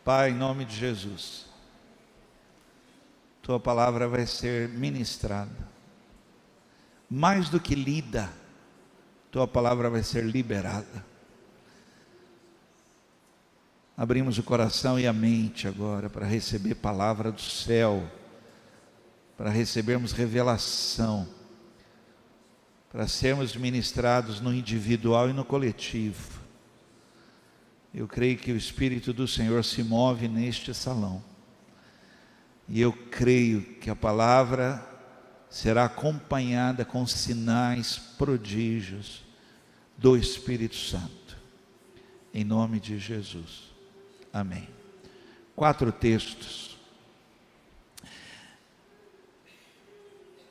Pai, em nome de Jesus, Tua palavra vai ser ministrada, mais do que lida, Tua palavra vai ser liberada. Abrimos o coração e a mente agora para receber palavra do céu, para recebermos revelação, para sermos ministrados no individual e no coletivo. Eu creio que o Espírito do Senhor se move neste salão, e eu creio que a palavra será acompanhada com sinais, prodígios do Espírito Santo, em nome de Jesus. Amém. 4 textos.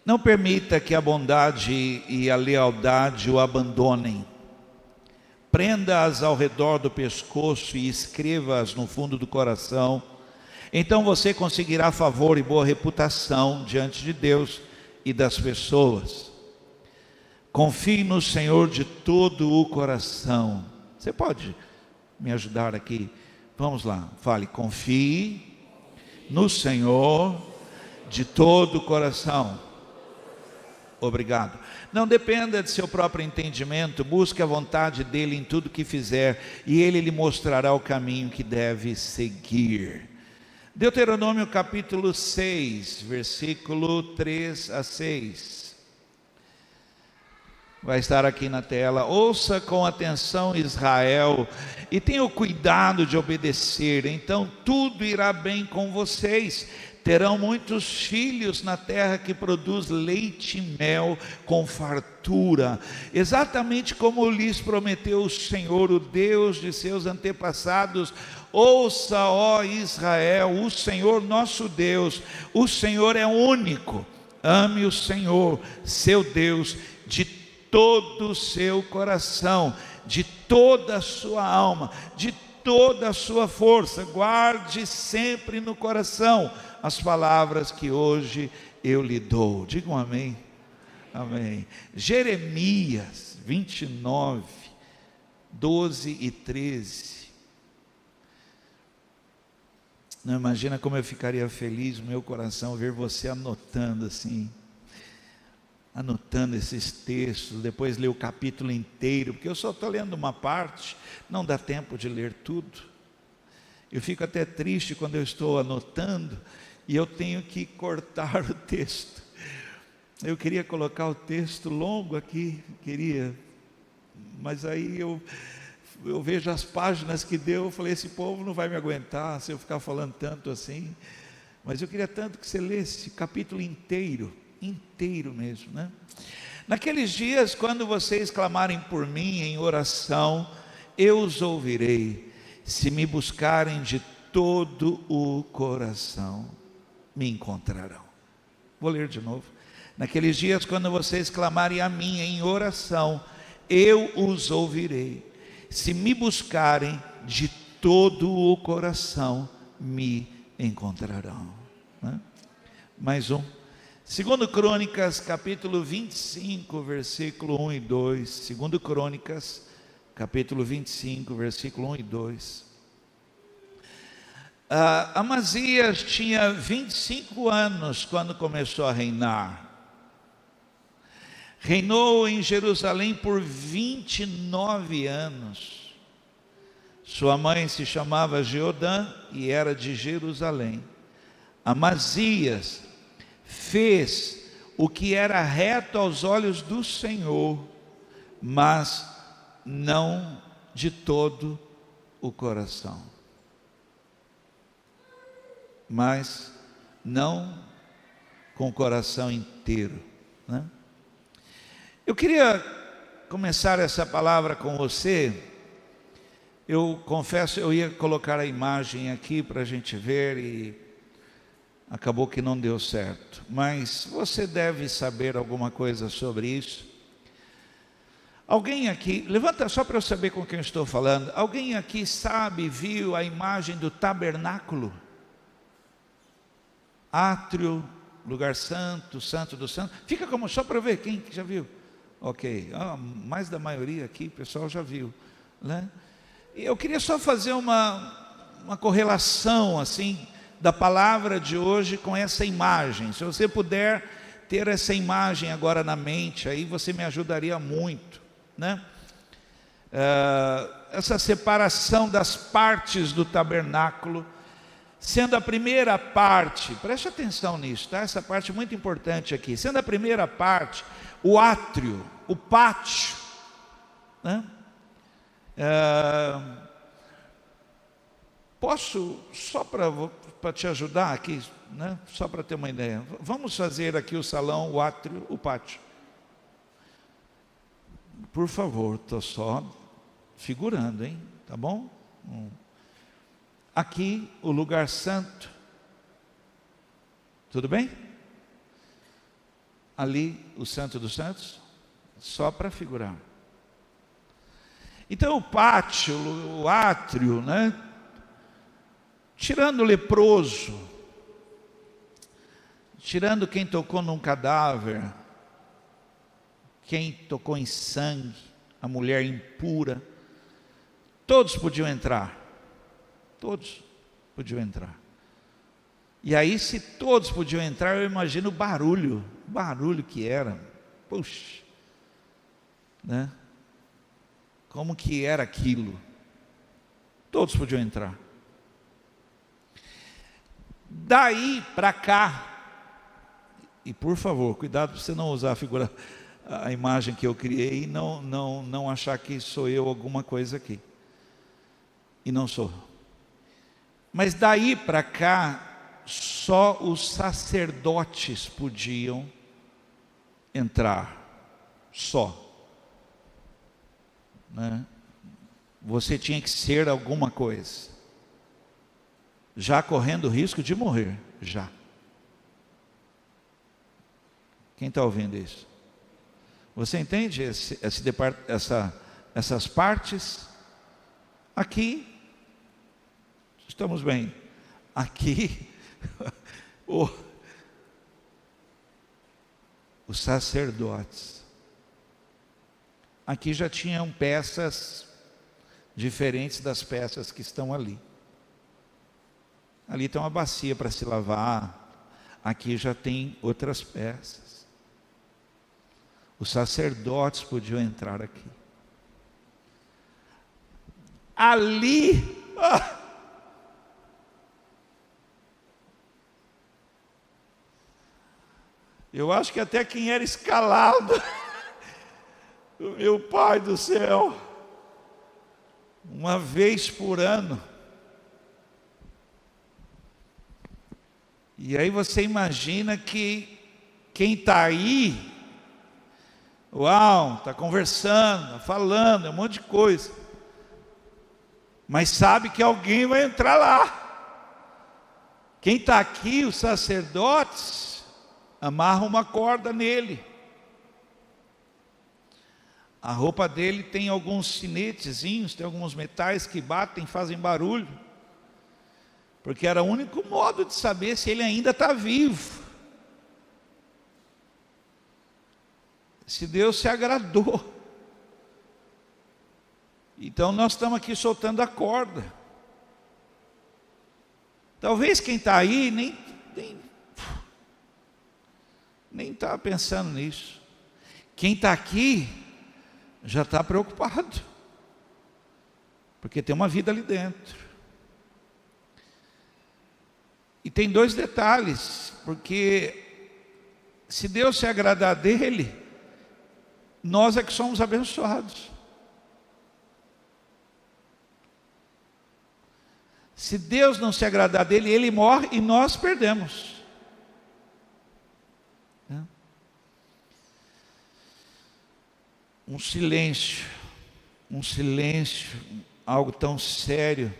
Não permita que a bondade e a lealdade o abandonem. Prenda-as ao redor do pescoço e escreva-as no fundo do coração. Então você conseguirá favor e boa reputação diante de Deus e das pessoas. Confie no Senhor de todo o coração. Você pode me ajudar aqui? Vamos lá, fale: confie no Senhor de todo o coração. Obrigado. Não dependa de seu próprio entendimento, busque a vontade dele em tudo que fizer, e ele lhe mostrará o caminho que deve seguir. Deuteronômio capítulo 6, versículo 3 a 6. Vai estar aqui na tela. Ouça com atenção, Israel, e tenha o cuidado de obedecer, então tudo irá bem com vocês. Terão muitos filhos na terra que produz leite e mel com fartura, exatamente como lhes prometeu o Senhor, o Deus de seus antepassados. Ouça, ó Israel, o Senhor nosso Deus, o Senhor é único. Ame o Senhor, seu Deus, de todo o seu coração, de toda a sua alma, de toda a sua força. Guarde sempre no coração as palavras que hoje eu lhe dou. Digam amém. Amém. Jeremias 29, 12 e 13. Não imagina como eu ficaria feliz no meu coração ver você anotando assim, anotando esses textos, depois ler o capítulo inteiro, porque eu só estou lendo uma parte, não dá tempo de ler tudo. Eu fico até triste quando eu estou anotando e eu tenho que cortar o texto. Eu queria colocar o texto longo aqui, mas aí eu vejo as páginas que deu, eu falei, esse povo não vai me aguentar se eu ficar falando tanto assim. Mas eu queria tanto que você lesse o capítulo inteiro mesmo, né? Naqueles dias, quando vocês clamarem por mim em oração, eu os ouvirei. Se me buscarem de todo o coração, me encontrarão. Vou ler de novo. Naqueles dias, quando vocês clamarem a mim em oração, eu os ouvirei. Se me buscarem de todo o coração, me encontrarão, né? Mais um. 2 Crônicas, capítulo 25, versículo 1 e 2. 2 Crônicas, capítulo 25, versículo 1 e 2. Amazias tinha 25 anos quando começou a reinar. Reinou em Jerusalém por 29 anos. Sua mãe se chamava Jeodã e era de Jerusalém. Amazias fez o que era reto aos olhos do Senhor, mas não de todo o coração. Mas não com o coração inteiro, né? Eu queria começar essa palavra com você. Eu confesso, eu ia colocar a imagem aqui para a gente ver e acabou que não deu certo, mas você deve saber alguma coisa sobre isso. Alguém aqui, levanta só para eu saber com quem eu estou falando. Alguém aqui sabe, viu a imagem do tabernáculo? Átrio, lugar santo, santo do santo. Fica como só para ver quem já viu. Ok, mais da maioria aqui, o pessoal já viu, né? E eu queria só fazer uma uma correlação assim da palavra de hoje com essa imagem. Se você puder ter essa imagem agora na mente, aí você me ajudaria muito, né? Essa separação das partes do tabernáculo, sendo a primeira parte, preste atenção nisso, tá? Essa parte é muito importante aqui. Sendo a primeira parte, o átrio, o pátio, né? Posso, só para te ajudar aqui, né? Só para ter uma ideia, vamos fazer aqui o salão, o átrio, o pátio. Por favor, estou só figurando, hein? Tá bom? Aqui o lugar santo, tudo bem? Ali o santo dos santos, só para figurar. Então o pátio, o átrio, né? Tirando o leproso, tirando quem tocou num cadáver, quem tocou em sangue, a mulher impura, todos podiam entrar. Todos podiam entrar. E aí, se todos podiam entrar, eu imagino o barulho que era. Puxa, né? Como que era aquilo? Todos podiam entrar. Daí para cá, e por favor, cuidado para você não usar a imagem que eu criei e não achar que sou eu alguma coisa aqui. E não sou. Mas daí para cá, só os sacerdotes podiam entrar. Só. Né? Você tinha que ser alguma coisa. Já correndo o risco de morrer. Já. Quem está ouvindo isso? Você entende essas partes? Aqui, estamos bem. Aqui, os sacerdotes. Aqui já tinham peças diferentes das peças que estão ali. Ali tem uma bacia para se lavar. Aqui já tem outras peças. Os sacerdotes podiam entrar aqui. Ali, eu acho que até quem era escalado, meu Pai do céu, uma vez por ano. E aí você imagina que quem está aí, uau, está conversando, tá falando, um monte de coisa, mas sabe que alguém vai entrar lá. Quem está aqui, os sacerdotes, amarram uma corda nele. A roupa dele tem alguns sinetezinhos, tem alguns metais que batem, fazem barulho, porque era o único modo de saber se ele ainda está vivo, se Deus se agradou. Então nós estamos aqui soltando a corda. Talvez quem está aí nem está pensando nisso. Quem está aqui já está preocupado, porque tem uma vida ali dentro. E tem dois detalhes, porque se Deus se agradar dele, nós é que somos abençoados. Se Deus não se agradar dele, ele morre e nós perdemos. Um silêncio, algo tão sério.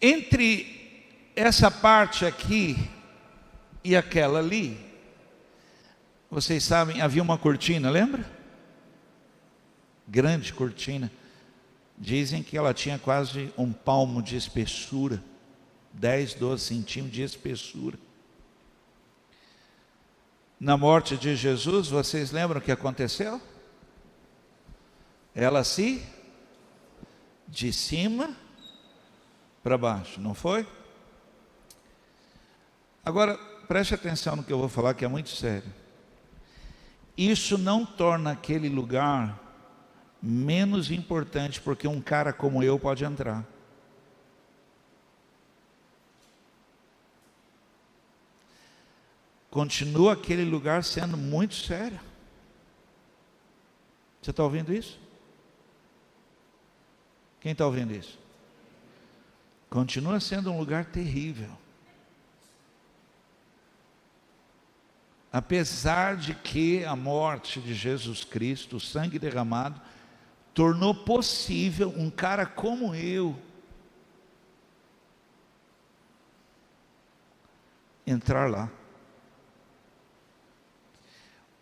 Entre essa parte aqui e aquela ali, vocês sabem, havia uma cortina, lembra? Grande cortina. Dizem que ela tinha quase um palmo de espessura, 10, 12 centímetros de espessura. Na morte de Jesus, vocês lembram o que aconteceu? Ela de cima para baixo, não foi? Agora, preste atenção no que eu vou falar, que é muito sério. Isso não torna aquele lugar menos importante, porque um cara como eu pode entrar. Continua aquele lugar sendo muito sério. Você está ouvindo isso? Quem está ouvindo isso? Continua sendo um lugar terrível. Apesar de que a morte de Jesus Cristo, o sangue derramado, tornou possível um cara como eu entrar lá.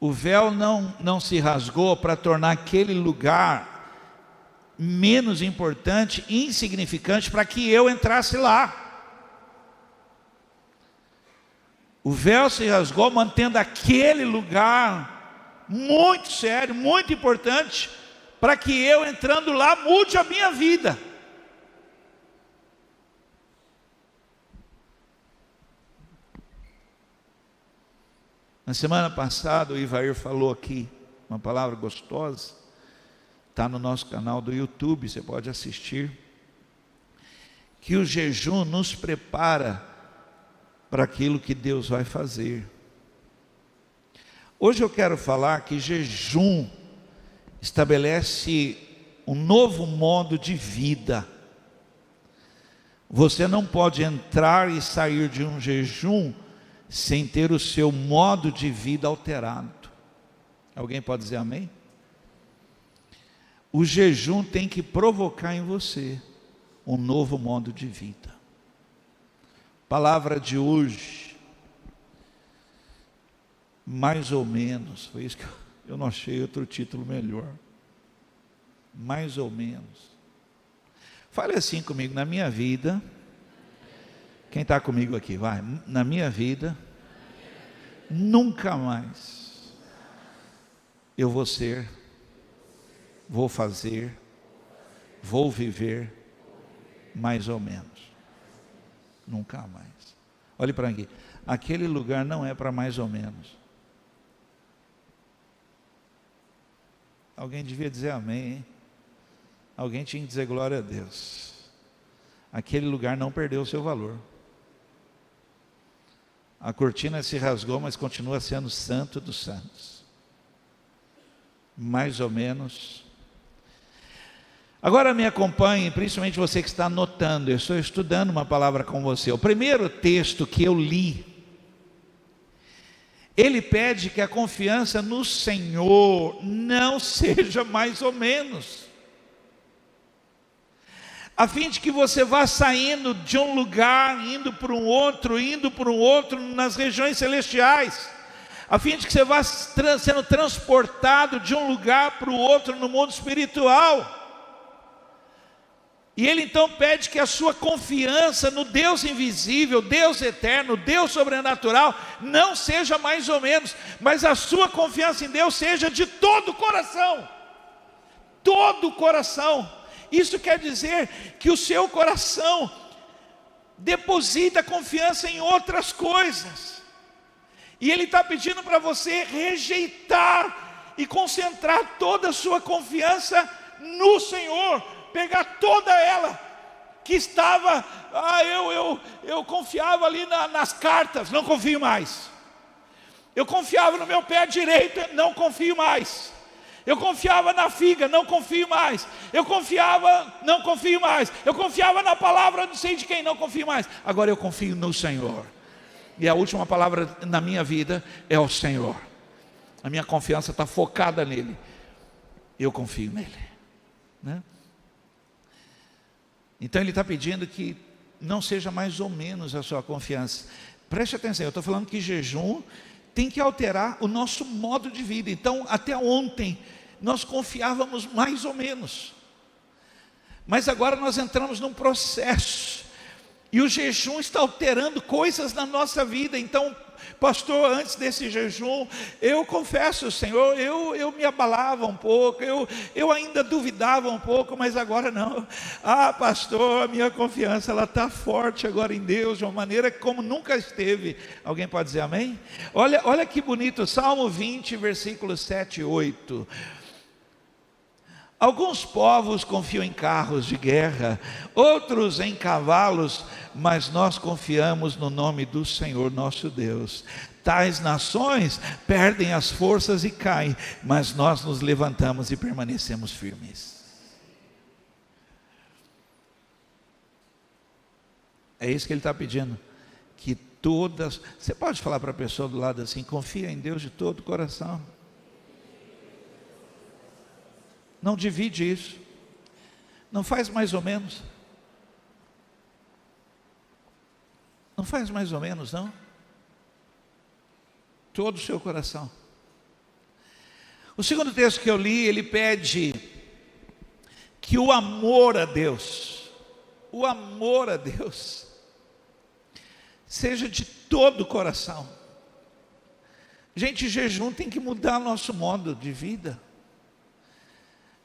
O véu não se rasgou para tornar aquele lugar menos importante, insignificante, para que eu entrasse lá. O véu se rasgou mantendo aquele lugar muito sério, muito importante, para que eu entrando lá mude a minha vida. Na semana passada o Ivair falou aqui uma palavra gostosa, está no nosso canal do YouTube, você pode assistir, que o jejum nos prepara para aquilo que Deus vai fazer. Hoje eu quero falar que jejum estabelece um novo modo de vida. Você não pode entrar e sair de um jejum sem ter o seu modo de vida alterado. Alguém pode dizer amém? O jejum tem que provocar em você um novo modo de vida. Palavra de hoje, mais ou menos, foi isso que eu não achei outro título melhor. Mais ou menos. Fale assim comigo, na minha vida, quem está comigo aqui, vai, na minha vida, nunca mais eu vou ser, vou fazer, vou viver mais ou menos. Nunca mais. Olhe para aqui. Aquele lugar não é para mais ou menos. Alguém devia dizer amém, hein? Alguém tinha que dizer glória a Deus. Aquele lugar não perdeu o seu valor. A cortina se rasgou, mas continua sendo santo dos santos. Mais ou menos. Agora me acompanhe, principalmente você que está anotando, eu estou estudando uma palavra com você. O primeiro texto que eu li, ele pede que a confiança no Senhor não seja mais ou menos, a fim de que você vá saindo de um lugar, indo para um outro nas regiões celestiais, a fim de que você vá sendo transportado de um lugar para o outro no mundo espiritual. E ele então pede que a sua confiança no Deus invisível, Deus eterno, Deus sobrenatural, não seja mais ou menos, mas a sua confiança em Deus seja de todo o coração. Todo o coração. Isso quer dizer que o seu coração deposita confiança em outras coisas. E ele está pedindo para você rejeitar e concentrar toda a sua confiança no Senhor. Pegar toda ela, que estava, eu confiava ali nas cartas, não confio mais. Eu confiava no meu pé direito, não confio mais. Eu confiava na figa, não confio mais. Eu confiava, não confio mais. Eu confiava na palavra, não sei de quem, não confio mais. Agora eu confio no Senhor. E a última palavra na minha vida é o Senhor. A minha confiança está focada nele. Eu confio nele, né? Então ele está pedindo que não seja mais ou menos a sua confiança. Preste atenção, eu estou falando que jejum tem que alterar o nosso modo de vida. Então até ontem nós confiávamos mais ou menos. Mas agora nós entramos num processo E o jejum está alterando coisas na nossa vida. Então, pastor, antes desse jejum, eu confesso, Senhor, eu me abalava um pouco, eu ainda duvidava um pouco, mas agora não. Ah, pastor, a minha confiança, ela está forte agora em Deus, de uma maneira como nunca esteve. Alguém pode dizer amém? Olha que bonito, Salmo 20, versículos 7 e 8. Alguns povos confiam em carros de guerra, outros em cavalos, mas nós confiamos no nome do Senhor nosso Deus. Tais nações perdem as forças e caem, mas nós nos levantamos e permanecemos firmes. É isso que ele está pedindo, que todas, você pode falar para a pessoa do lado assim, confia em Deus de todo o coração. Não divide isso, não faz mais ou menos, não faz mais ou menos não, todo o seu coração. O segundo texto que eu li, ele pede que o amor a Deus, seja de todo o coração. Gente, jejum tem que mudar nosso modo de vida.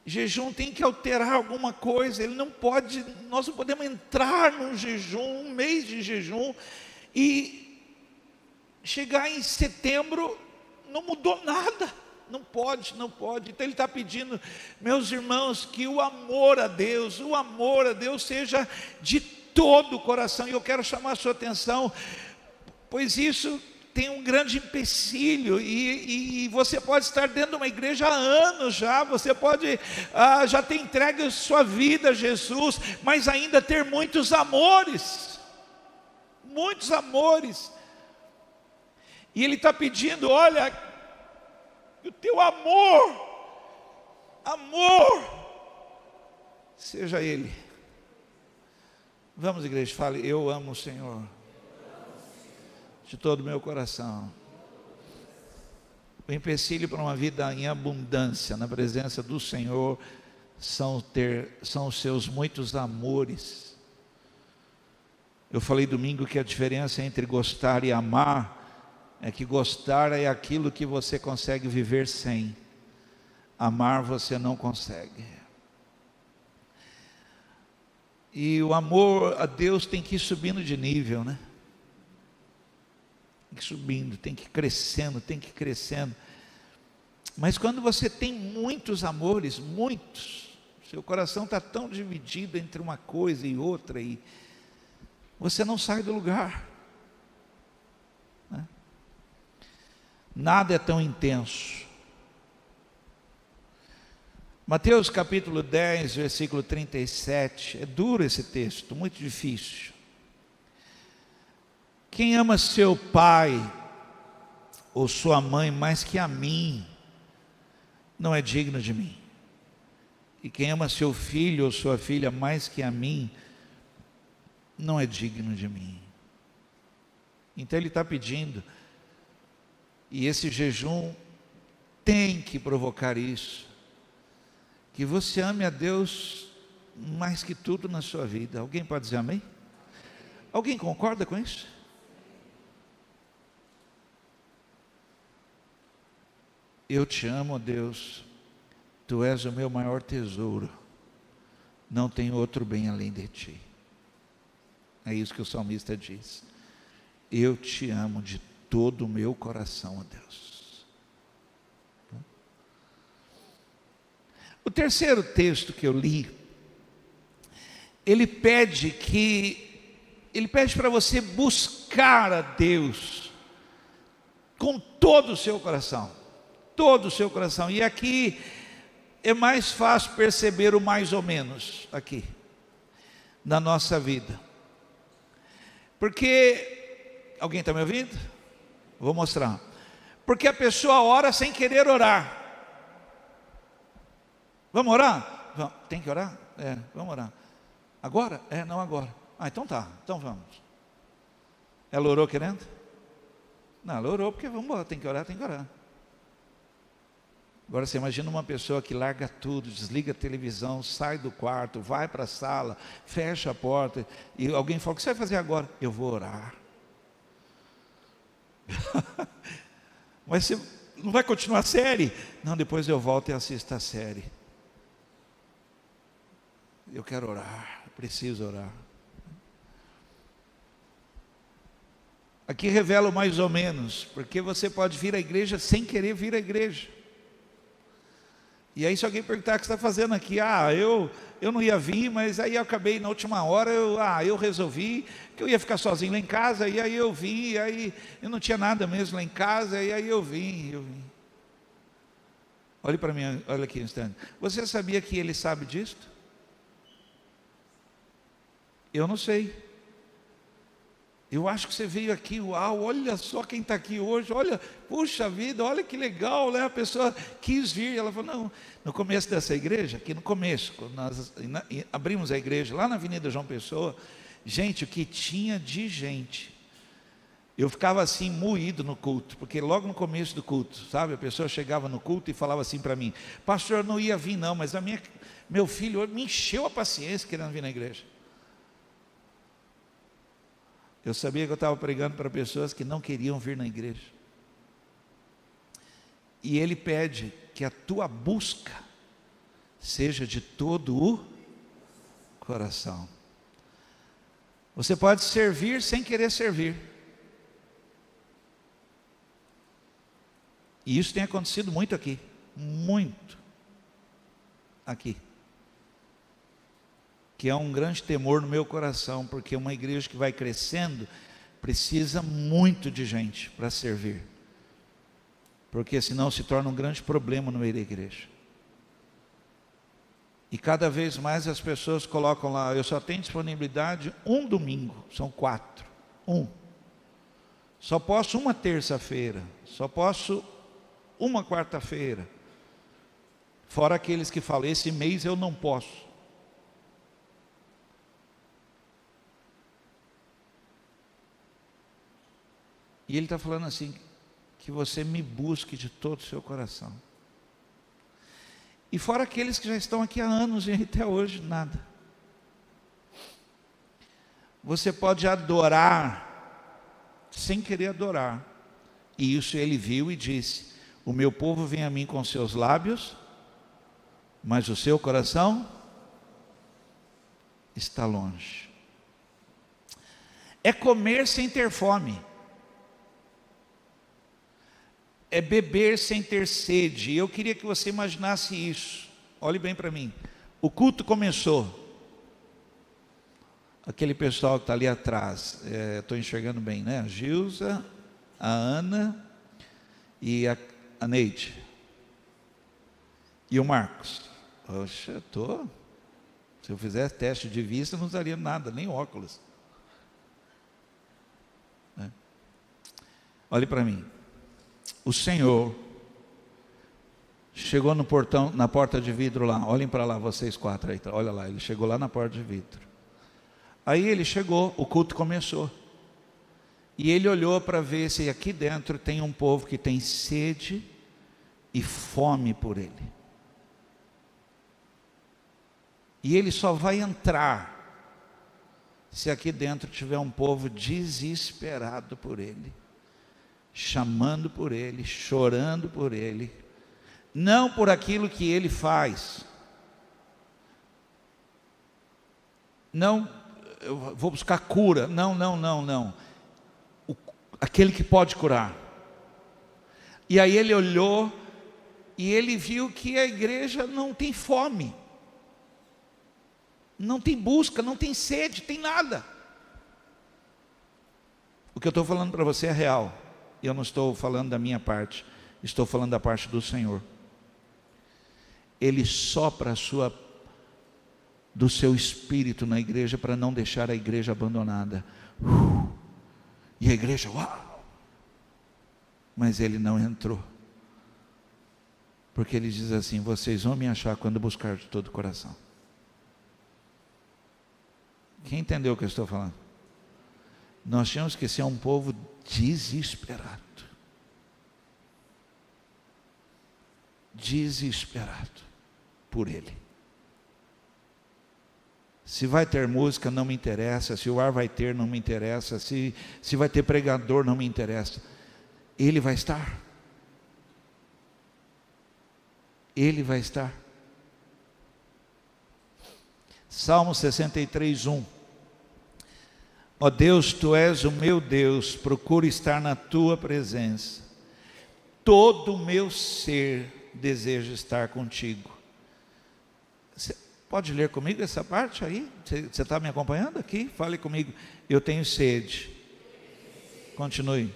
Jejum tem que alterar alguma coisa. Nós não podemos entrar num jejum, um mês de jejum, e chegar em setembro, não mudou nada. Não pode. Então ele está pedindo, meus irmãos, que o amor a Deus seja de todo o coração. E eu quero chamar a sua atenção, pois isso tem um grande empecilho, e você pode estar dentro de uma igreja há anos já, você pode já ter entregue a sua vida a Jesus, mas ainda ter muitos amores, e ele está pedindo, olha, que o teu amor seja Ele. Vamos, igreja, fale, eu amo o Senhor de todo o meu coração. O empecilho para uma vida em abundância na presença do Senhor são os seus muitos amores. Eu falei domingo que a diferença entre gostar e amar é que gostar é aquilo que você consegue viver sem, amar você não consegue. E o amor a Deus tem que ir subindo de nível, né? Tem que ir subindo, tem que ir crescendo. Mas quando você tem muitos amores, seu coração está tão dividido entre uma coisa e outra, e você não sai do lugar, né? Nada é tão intenso. Mateus capítulo 10, versículo 37, é duro esse texto, muito difícil. Quem ama seu pai ou sua mãe mais que a mim, não é digno de mim. E quem ama seu filho ou sua filha mais que a mim, não é digno de mim. Então ele está pedindo, e esse jejum tem que provocar isso, que você ame a Deus mais que tudo na sua vida. Alguém pode dizer amém? Alguém concorda com isso? Eu te amo, Deus, tu és o meu maior tesouro, não tem outro bem além de ti. É isso que o salmista diz. Eu te amo de todo o meu coração, ó Deus. O terceiro texto que eu li, ele pede para você buscar a Deus com todo o seu coração. Todo o seu coração. E aqui é mais fácil perceber o mais ou menos aqui na nossa vida, porque alguém está me ouvindo? Vou mostrar. Porque a pessoa ora sem querer orar. Vamos orar? Vamos. Tem que orar? Vamos orar. Agora? Não agora. Então tá, então vamos. Ela orou querendo? Não, ela orou porque vamos embora, tem que orar. Agora você imagina uma pessoa que larga tudo, desliga a televisão, sai do quarto, vai para a sala, fecha a porta, e alguém fala: o que você vai fazer agora? Eu vou orar. Mas você não vai continuar a série? Não, depois eu volto e assisto a série. Eu quero orar, preciso orar. Aqui revela mais ou menos, porque você pode vir à igreja sem querer vir à igreja. E aí se alguém perguntar: o que você está fazendo aqui? Eu não ia vir, mas aí eu acabei na última hora, eu resolvi que eu ia ficar sozinho lá em casa, e aí eu vim, e aí eu não tinha nada mesmo lá em casa, e aí eu vim. Olhe para mim, olha aqui um instante. Você sabia que ele sabe disto? Eu não sei. Eu acho que você veio aqui, uau, olha só quem está aqui hoje, olha, puxa vida, olha que legal, né? A pessoa quis vir, ela falou: não, no começo dessa igreja, aqui no começo, quando nós abrimos a igreja, lá na Avenida João Pessoa, gente, o que tinha de gente, eu ficava assim, moído no culto, porque logo no começo do culto, sabe, a pessoa chegava no culto e falava assim para mim: pastor, eu não ia vir não, mas meu filho me encheu a paciência querendo vir na igreja. Eu sabia que eu estava pregando para pessoas que não queriam vir na igreja. E ele pede que a tua busca seja de todo o coração. Você pode servir sem querer servir. E isso tem acontecido muito aqui. Muito. Aqui. Que é um grande temor no meu coração, porque uma igreja que vai crescendo precisa muito de gente para servir, porque senão se torna um grande problema no meio da igreja. E cada vez mais as pessoas colocam lá: eu só tenho disponibilidade um domingo, são 4, só posso uma terça-feira, só posso uma quarta-feira, fora aqueles que falam: esse mês eu não posso. E ele está falando assim: que você me busque de todo o seu coração. E fora aqueles que já estão aqui há anos e até hoje nada. Você pode adorar sem querer adorar. E isso ele viu e disse: o meu povo vem a mim com seus lábios, mas o seu coração está longe. É comer sem ter fome. É beber sem ter sede. Eu queria que você imaginasse isso. Olhe bem para mim. O culto começou. Aquele pessoal que está ali atrás, estou enxergando bem, né? A Gilza, a Ana e a Neide. E o Marcos. Poxa, se eu fizesse teste de vista, não usaria nada, nem óculos. Olhe para mim. O Senhor chegou no portão, na porta de vidro lá. Olhem para lá, vocês 4 aí. Olha lá, ele chegou lá na porta de vidro. Aí ele chegou, o culto começou. E ele olhou para ver se aqui dentro tem um povo que tem sede e fome por ele. E ele só vai entrar se aqui dentro tiver um povo desesperado por ele, chamando por ele, chorando por ele, não por aquilo que ele faz. Não, eu vou buscar cura. Não. Aquele que pode curar. E aí ele olhou e ele viu que a igreja não tem fome, não tem busca, não tem sede, tem nada. O que eu estou falando para você é real. Eu não estou falando da minha parte, estou falando da parte do Senhor. Ele sopra do seu espírito na igreja para não deixar a igreja abandonada. E a igreja, uau! Mas ele não entrou. Porque ele diz assim: vocês vão me achar quando buscar de todo o coração. Quem entendeu o que eu estou falando? Nós tínhamos que ser um povo desesperado. desesperado por Ele. Se vai ter música, não me interessa. Se o ar vai ter, não me interessa. Se vai ter pregador, não me interessa. Ele vai estar. Ele vai estar. Salmo 63:1. Ó Deus, Tu és o meu Deus, procuro estar na Tua presença. Todo o meu ser deseja estar contigo. Você pode ler comigo essa parte aí? Você está me acompanhando aqui? Fale comigo. Eu tenho sede. Continue.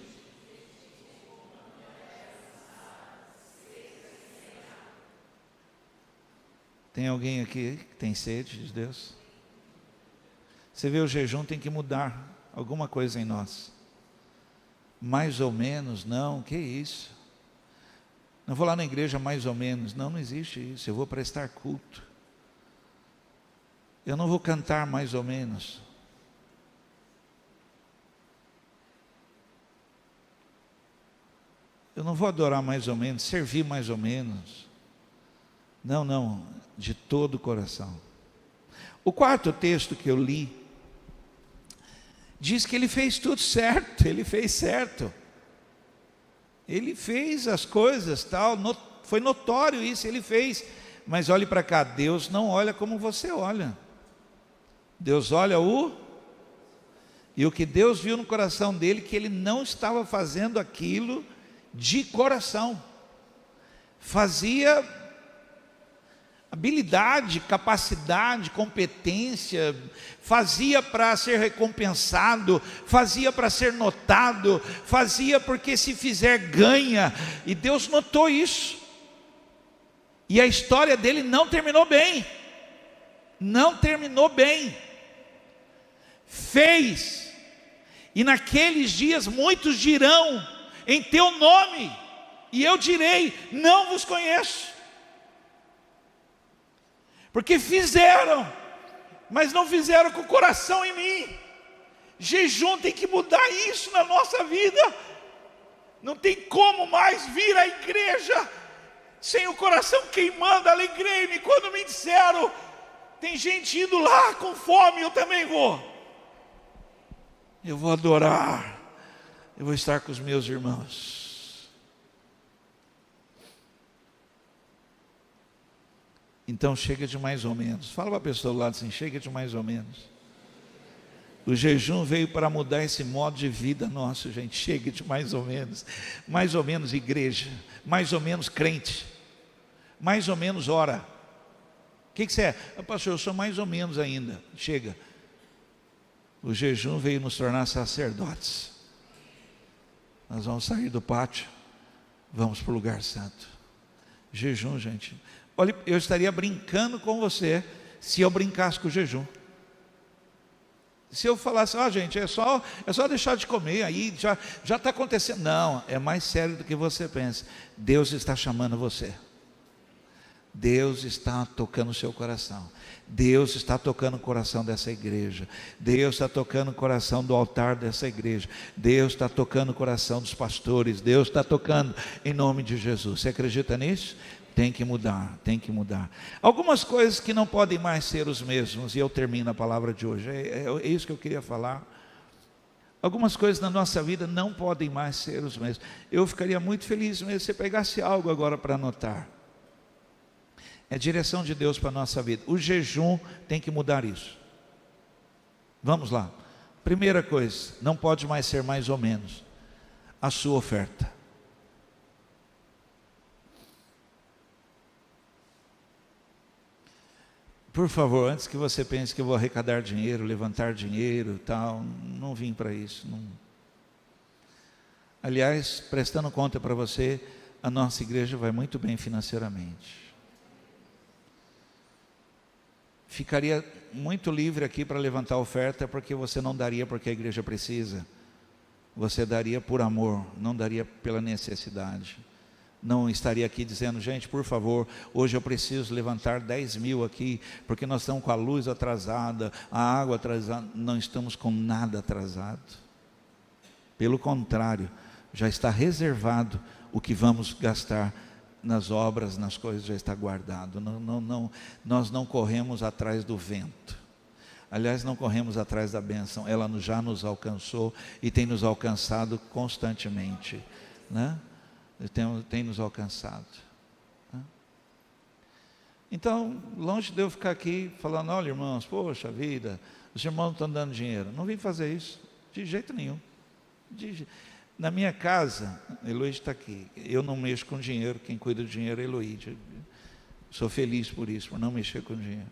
Tem alguém aqui que tem sede de Deus? Você vê, o jejum tem que mudar alguma coisa em nós. Mais ou menos, não, que isso? Não vou lá na igreja mais ou menos, não existe isso. Eu vou prestar culto. Eu não vou cantar mais ou menos. Eu não vou adorar mais ou menos, servir mais ou menos. Não, de todo o coração. O quarto texto que eu li diz que ele fez tudo certo, ele fez certo. Ele fez as coisas, tal, foi notório isso, ele fez. Mas olhe para cá, Deus não olha como você olha. Deus olha e o que Deus viu no coração dele, que ele não estava fazendo aquilo de coração. Fazia habilidade, capacidade, competência, fazia para ser recompensado, fazia para ser notado, fazia porque se fizer ganha, e Deus notou isso, e a história dele não terminou bem, fez, e naqueles dias muitos dirão em teu nome, e eu direi, não vos conheço. Porque fizeram, mas não fizeram com o coração em mim. Jejum tem que mudar isso na nossa vida. Não tem como mais vir à igreja sem o coração queimando. Alegrei-me quando me disseram, tem gente indo lá com fome, eu também vou. Eu vou adorar, eu vou estar com os meus irmãos. Então chega de mais ou menos. Fala para a pessoa do lado assim, chega de mais ou menos. O jejum veio para mudar esse modo de vida nosso, gente. Chega de mais ou menos. Mais ou menos igreja, mais ou menos crente, mais ou menos ora. O que você é? Pastor, eu sou mais ou menos ainda. Chega. O jejum veio nos tornar sacerdotes. Nós vamos sair do pátio, vamos para o lugar santo. Jejum, gente. Olha, eu estaria brincando com você se eu brincasse com o jejum. Se eu falasse, gente, é só deixar de comer, aí já está acontecendo. Não, é mais sério do que você pensa. Deus está chamando você. Deus está tocando o seu coração. Deus está tocando o coração dessa igreja. Deus está tocando o coração do altar dessa igreja. Deus está tocando o coração dos pastores. Deus está tocando em nome de Jesus. Você acredita nisso? Tem que mudar, tem que mudar. Algumas coisas que não podem mais ser os mesmos, e eu termino a palavra de hoje, é isso que eu queria falar. Algumas coisas na nossa vida não podem mais ser os mesmos. Eu ficaria muito feliz mesmo se você pegasse algo agora para anotar. É a direção de Deus para a nossa vida. O jejum tem que mudar isso. Vamos lá. Primeira coisa, não pode mais ser mais ou menos a sua oferta. Por favor, antes que você pense que eu vou arrecadar dinheiro, levantar dinheiro, tal, não vim para isso. Não. Aliás, prestando conta para você, a nossa igreja vai muito bem financeiramente. Ficaria muito livre aqui para levantar oferta, porque você não daria porque a igreja precisa. Você daria por amor, não daria pela necessidade. Não estaria aqui dizendo, gente, por favor, hoje eu preciso levantar 10 mil aqui, porque nós estamos com a luz atrasada, a água atrasada. Não estamos com nada atrasado. Pelo contrário, já está reservado o que vamos gastar nas obras, nas coisas já está guardado. Nós não corremos atrás do vento. Aliás, não corremos atrás da bênção. Ela já nos alcançou e tem nos alcançado constantemente, né? Tem nos alcançado. Então, longe de eu ficar aqui falando: olha, irmãos, poxa vida, os irmãos não estão dando dinheiro. Não vim fazer isso, de jeito nenhum. Na minha casa, Heloísa está aqui, eu não mexo com dinheiro, quem cuida do dinheiro é Heloísa. Sou feliz por isso, por não mexer com dinheiro.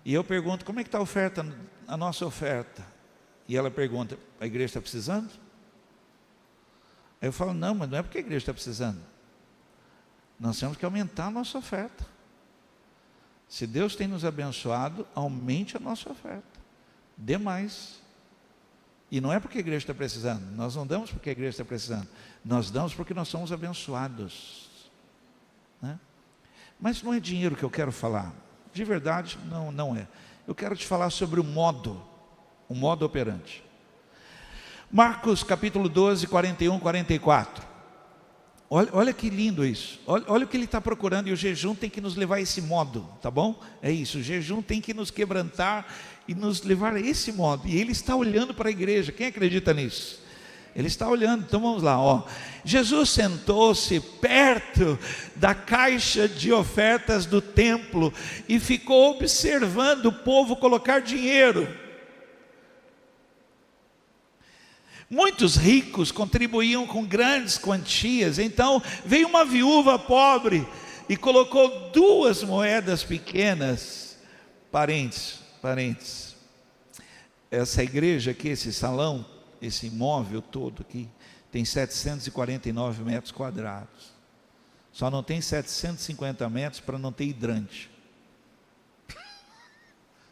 E eu pergunto: como é que está a oferta, a nossa oferta? E ela pergunta: a igreja está precisando? Aí eu falo: não, mas não é porque a igreja está precisando. Nós temos que aumentar a nossa oferta. Se Deus tem nos abençoado, aumente a nossa oferta. Dê mais. E não é porque a igreja está precisando. Nós não damos porque a igreja está precisando. Nós damos porque nós somos abençoados, né? Mas não é dinheiro que eu quero falar. De verdade, não é. Eu quero te falar sobre o modo operante. Marcos capítulo 12, 41, 44. Olha que lindo isso. Olha o que ele está procurando. E o jejum tem que nos levar a esse modo, tá bom? É isso, o jejum tem que nos quebrantar e nos levar a esse modo. E ele está olhando para a igreja. Quem acredita nisso? Ele está olhando. Então vamos lá, ó. Jesus sentou-se perto da caixa de ofertas do templo e ficou observando o povo colocar dinheiro. Muitos ricos contribuíam com grandes quantias. Então veio uma viúva pobre e colocou 2 moedas pequenas. Parentes. Essa igreja aqui, esse salão, esse imóvel todo aqui, tem 749 metros quadrados. Só não tem 750 metros para não ter hidrante.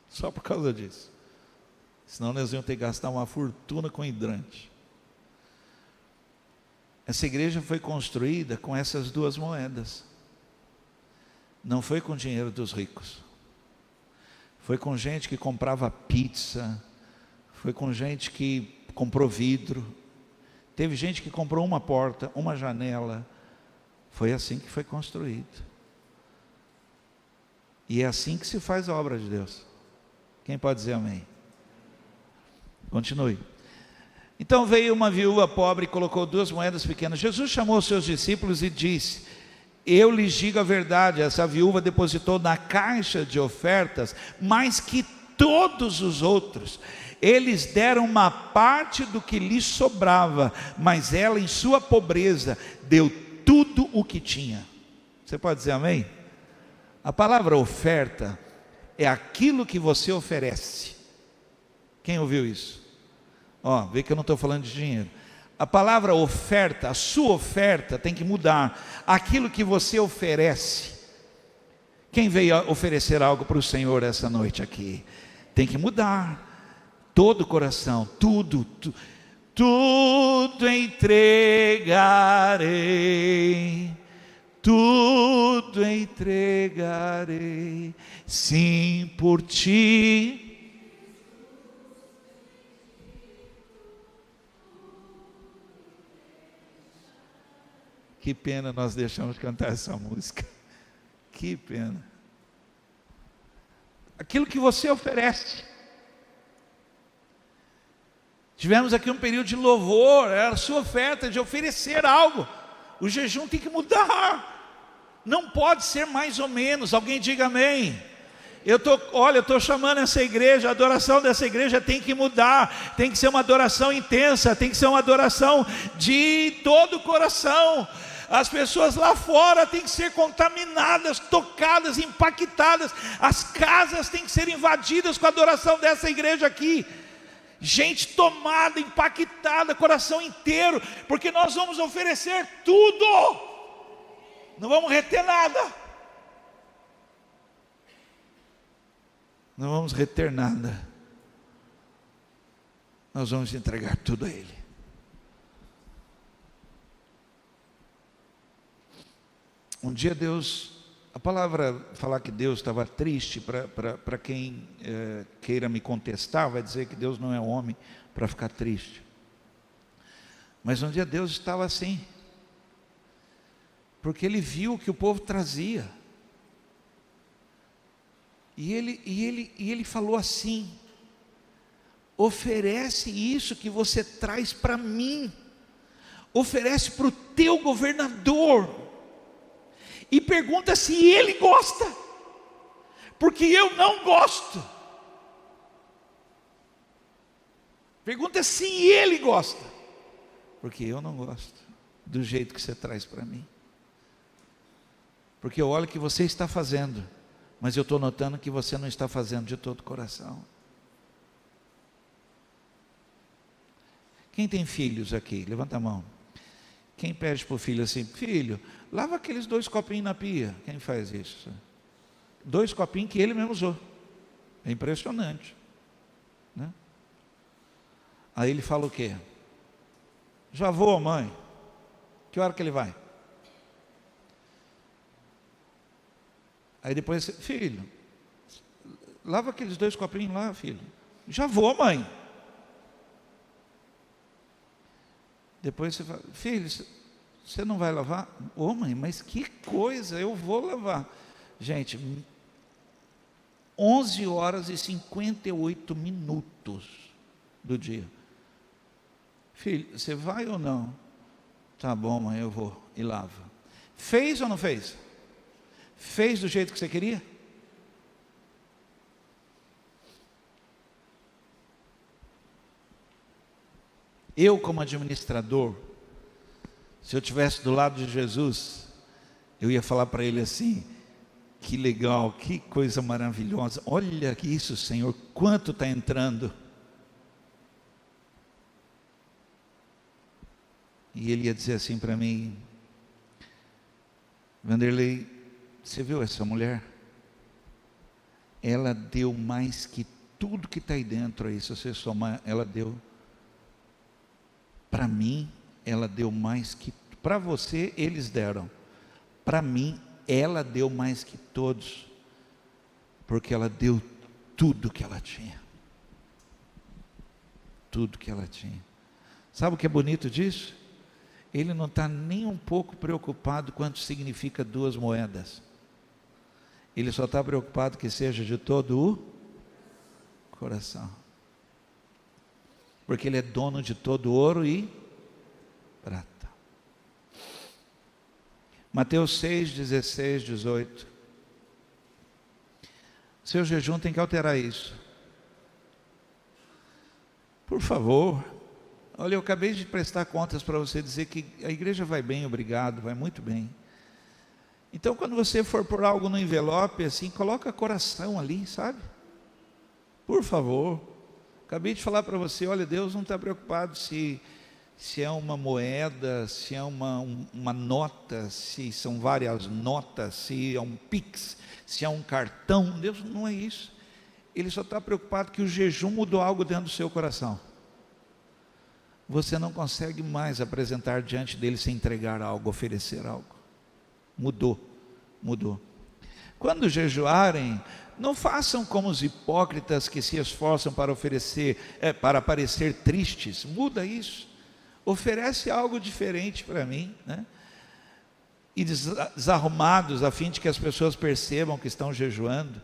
Só por causa disso. Senão nós íamos ter que gastar uma fortuna com hidrante. Essa igreja foi construída com essas 2 moedas. Não foi com dinheiro dos ricos. Foi com gente que comprava pizza. Foi com gente que comprou vidro. Teve gente que comprou uma porta, uma janela. Foi assim que foi construído. E é assim que se faz a obra de Deus. Quem pode dizer amém? Continue. Então veio uma viúva pobre e colocou 2 moedas pequenas. Jesus chamou os seus discípulos e disse: eu lhes digo a verdade, essa viúva depositou na caixa de ofertas mais que todos os outros. Eles deram uma parte do que lhes sobrava, mas ela, em sua pobreza, deu tudo o que tinha. Você pode dizer amém? A palavra oferta é aquilo que você oferece. Quem ouviu isso? Ó, vê que eu não estou falando de dinheiro. A palavra oferta, a sua oferta tem que mudar. Aquilo que você oferece. Quem veio oferecer algo para o Senhor essa noite aqui? Tem que mudar. Todo o coração, tudo entregarei. Tudo entregarei. Sim, por ti. Que pena nós deixamos de cantar essa música. Que pena. Aquilo que você oferece. Tivemos aqui um período de louvor, era a sua oferta de oferecer algo. O jejum tem que mudar. Não pode ser mais ou menos. Alguém diga amém. Eu estou chamando essa igreja, a adoração dessa igreja tem que mudar. Tem que ser uma adoração intensa, tem que ser uma adoração de todo o coração. As pessoas lá fora têm que ser contaminadas, tocadas, impactadas. As casas têm que ser invadidas com a adoração dessa igreja aqui. Gente tomada, impactada, coração inteiro, porque nós vamos oferecer tudo. Não vamos reter nada. Não vamos reter nada. Nós vamos entregar tudo a Ele. Um dia Deus, a palavra falar que Deus estava triste, para quem queira me contestar, vai dizer que Deus não é homem para ficar triste. Mas um dia Deus estava assim. porque ele viu o que o povo trazia. E ele falou assim: oferece isso que você traz para mim, oferece para o teu governador, e pergunta se ele gosta, porque eu não gosto. Pergunta se ele gosta, porque eu não gosto do jeito que você traz para mim. Porque eu olho o que você está fazendo, mas eu estou notando que você não está fazendo de todo o coração. Quem tem filhos aqui? Levanta a mão. Quem pede para o filho assim: filho, lava aqueles 2 copinhos na pia. Quem faz isso? 2 copinhos que ele mesmo usou. É impressionante, né? Aí ele fala o quê? Já vou, mãe. Que hora que ele vai? Aí depois, filho, lava aqueles 2 copinhos lá, filho. Já vou, mãe. Depois você fala: filho, você não vai lavar? Ô, mãe, mas que coisa, eu vou lavar. Gente, 11 horas e 58 minutos do dia. Filho, você vai ou não? Tá bom, mãe, eu vou. E lava. Fez ou não fez? Fez do jeito que você queria? Eu, como administrador, se eu estivesse do lado de Jesus, eu ia falar para ele assim: que legal, que coisa maravilhosa, olha isso, Senhor, quanto está entrando. E ele ia dizer assim para mim: Vanderlei, você viu essa mulher? Ela deu mais que tudo que está aí dentro aí, se você somar, ela deu. Para mim, ela deu mais que, para você eles deram, para mim ela deu mais que todos, porque ela deu tudo que ela tinha. Tudo que ela tinha. Sabe o que é bonito disso? Ele não está nem um pouco preocupado quanto significa 2 moedas. Ele só está preocupado que seja de todo o coração. Porque ele é dono de todo ouro e prata. Mateus 6, 16, 18. Seu jejum tem que alterar isso. Por favor. Olha, eu acabei de prestar contas para você dizer que a igreja vai bem, obrigado, vai muito bem. Então, quando você for pôr algo no envelope, assim, coloca coração ali, sabe? Por favor. Acabei de falar para você, olha, Deus não está preocupado se é uma moeda, se é uma nota, se são várias notas, se é um Pix, se é um cartão. Deus não é isso. Ele só está preocupado que o jejum mudou algo dentro do seu coração. Você não consegue mais apresentar diante dele sem entregar algo, oferecer algo. Mudou. Quando jejuarem, não façam como os hipócritas que se esforçam para para parecer tristes. Muda isso. Oferece algo diferente para mim, né? E desarrumados, a fim de que as pessoas percebam que estão jejuando.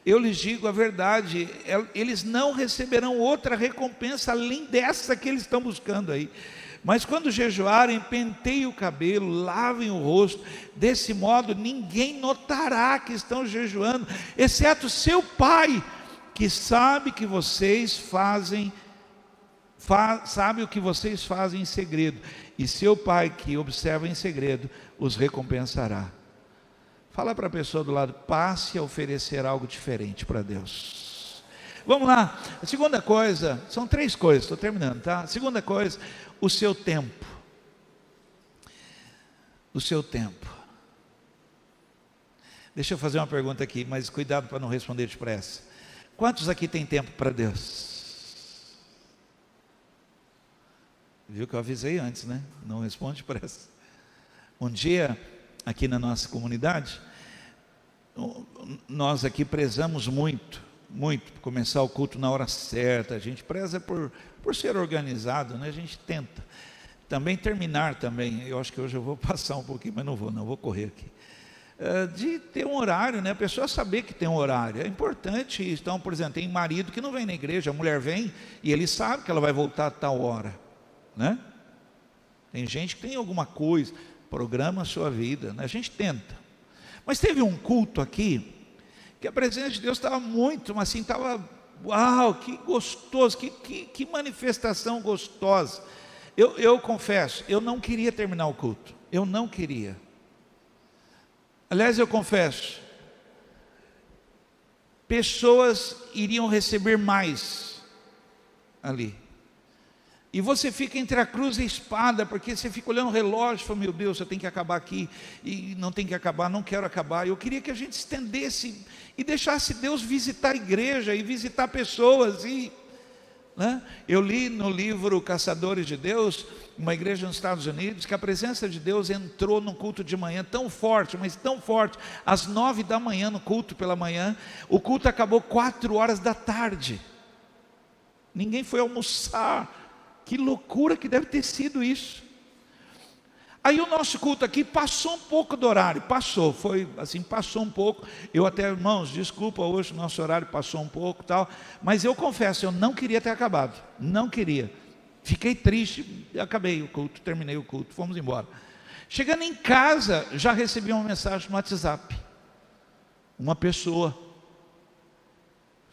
Eu lhes digo a verdade, eles não receberão outra recompensa além dessa que eles estão buscando aí. Mas quando jejuarem, penteiem o cabelo, lavem o rosto, desse modo ninguém notará que estão jejuando, exceto seu pai, que sabe que vocês sabe o que vocês fazem em segredo, e seu pai que observa em segredo os recompensará. Fala para a pessoa do lado: passe a oferecer algo diferente para Deus. Vamos lá, a segunda coisa, são 3 coisas, estou terminando, tá? A segunda coisa, o seu tempo. O seu tempo. Deixa eu fazer uma pergunta aqui, mas cuidado para não responder depressa. Quantos aqui tem tempo para Deus? Viu que eu avisei antes, né? Não responde depressa. Um dia, aqui na nossa comunidade, nós aqui prezamos muito por começar o culto na hora certa. A gente preza por ser organizado, né? A gente tenta. também terminar também, eu acho que hoje eu vou passar um pouquinho, mas não vou correr aqui. De ter um horário, né? A pessoa saber que tem um horário, é importante isso. Então, por exemplo, tem marido que não vem na igreja, a mulher vem e ele sabe que ela vai voltar a tal hora, né? Tem gente que tem alguma coisa, programa a sua vida, né? A gente tenta. Mas teve um culto aqui, que a presença de Deus estava muito, mas assim, estava, uau, que gostoso, que manifestação gostosa. Eu confesso, eu não queria terminar o culto, eu não queria. Aliás, eu confesso, pessoas iriam receber mais ali. E você fica entre a cruz e a espada, porque você fica olhando o relógio e fala, meu Deus, eu tenho que acabar aqui, e não tem que acabar, não quero acabar. Eu queria que a gente estendesse e deixasse Deus visitar a igreja e visitar pessoas. Né? Eu li no livro Caçadores de Deus, uma igreja nos Estados Unidos, que a presença de Deus entrou no culto de manhã tão forte, mas tão forte, às 9 da manhã, no culto pela manhã. O culto acabou 4 horas da tarde, ninguém foi almoçar. Que loucura que deve ter sido isso. Aí o nosso culto aqui passou um pouco do horário, passou um pouco. Eu até, irmãos, desculpa, hoje o nosso horário passou um pouco tal, mas eu confesso, eu não queria ter acabado, não queria. Fiquei triste, acabei o culto, terminei o culto, fomos embora. Chegando em casa, já recebi uma mensagem no WhatsApp. Uma pessoa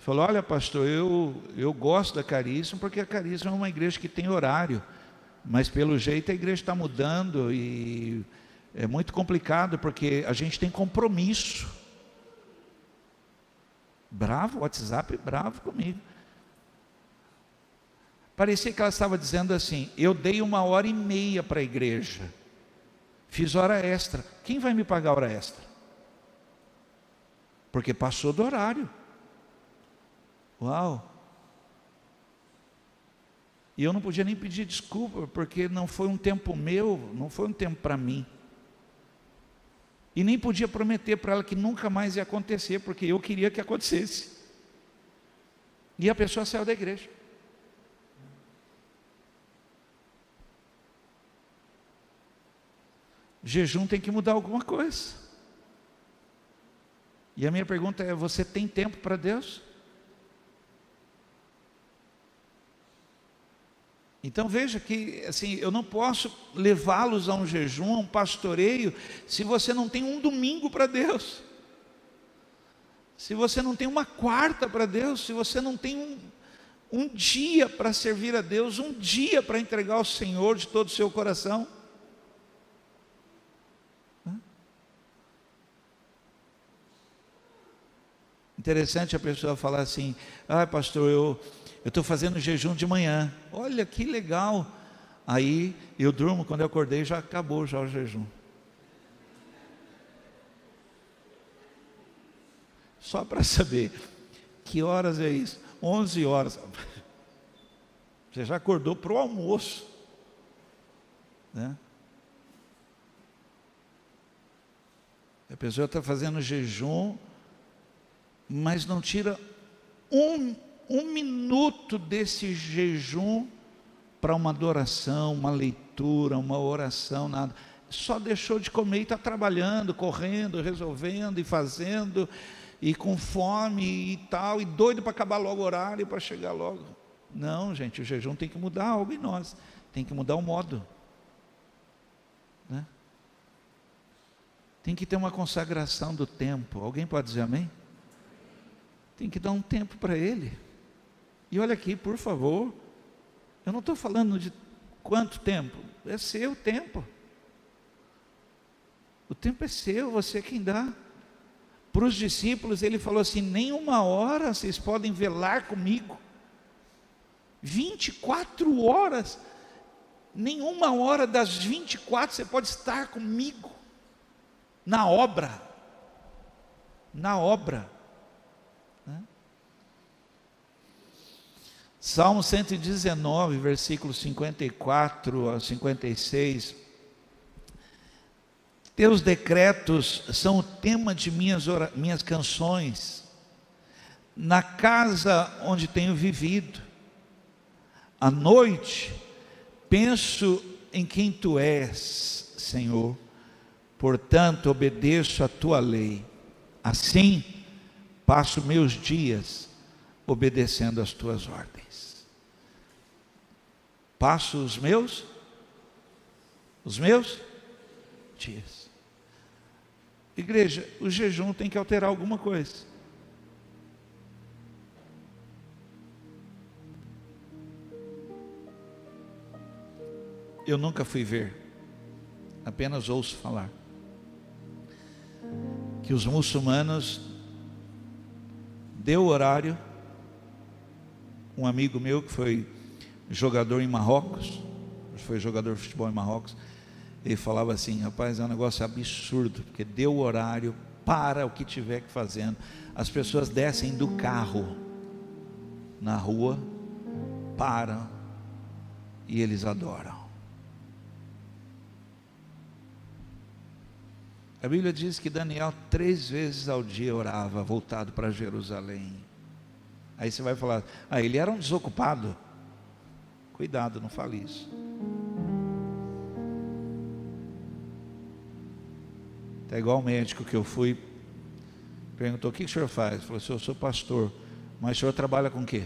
falou, olha pastor, eu gosto da Caríssima, porque a Caríssima é uma igreja que tem horário, mas pelo jeito a igreja está mudando e é muito complicado, porque a gente tem compromisso. Bravo, WhatsApp bravo comigo. Parecia que ela estava dizendo assim, eu dei 1h30 para a igreja, fiz hora extra, quem vai me pagar hora extra? Porque passou do horário. Uau! E eu não podia nem pedir desculpa, porque não foi um tempo meu, não foi um tempo para mim. E nem podia prometer para ela que nunca mais ia acontecer, porque eu queria que acontecesse. E a pessoa saiu da igreja. Jejum tem que mudar alguma coisa. E a minha pergunta é, você tem tempo para Deus? Então veja que assim, eu não posso levá-los a um jejum, a um pastoreio, se você não tem um domingo para Deus, se você não tem uma quarta para Deus, se você não tem um dia para servir a Deus, um dia para entregar ao Senhor de todo o seu coração. Interessante a pessoa falar assim, pastor, eu estou fazendo jejum de manhã, olha que legal, aí eu durmo, quando eu acordei já acabou já o jejum, só para saber, que horas é isso? 11 horas, você já acordou para o almoço, né? A pessoa está fazendo jejum, mas não tira um minuto desse jejum para uma adoração, uma leitura, uma oração, nada. Só deixou de comer e está trabalhando, correndo, resolvendo e fazendo, e com fome e tal, e doido para acabar logo o horário, para chegar logo. Não, gente, o jejum tem que mudar algo em nós, tem que mudar o modo, né? Tem que ter uma consagração do tempo. Alguém pode dizer amém? Tem que dar um tempo para Ele. E olha aqui, por favor, eu não estou falando de quanto tempo, é seu tempo. O tempo é seu, você é quem dá. Para os discípulos ele falou assim, nem 1 hora vocês podem velar comigo. 24 horas, nem 1 hora das 24 você pode estar comigo. Na obra. Na obra. Salmo 119, versículos 54 a 56. Teus decretos são o tema de minhas canções, na casa onde tenho vivido. À noite, penso em quem tu és, Senhor, portanto obedeço a tua lei. Assim, passo meus dias obedecendo às tuas ordens. Passo os meus dias. Igreja, o jejum tem que alterar alguma coisa. Eu nunca fui ver, apenas ouço falar, que os muçulmanos deu horário. Um amigo meu que foi jogador em Marrocos, foi jogador de futebol em Marrocos, ele falava assim: rapaz, é um negócio absurdo, porque deu horário, para o que tiver que fazendo, as pessoas descem do carro na rua, param e eles adoram. A Bíblia diz que Daniel 3 vezes ao dia orava, voltado para Jerusalém. Aí você vai falar: ah, ele era um desocupado. Cuidado, não fale isso. É igual o médico que eu fui, perguntou: o que o senhor faz? Ele falou assim: eu sou pastor. Mas o senhor trabalha com o quê?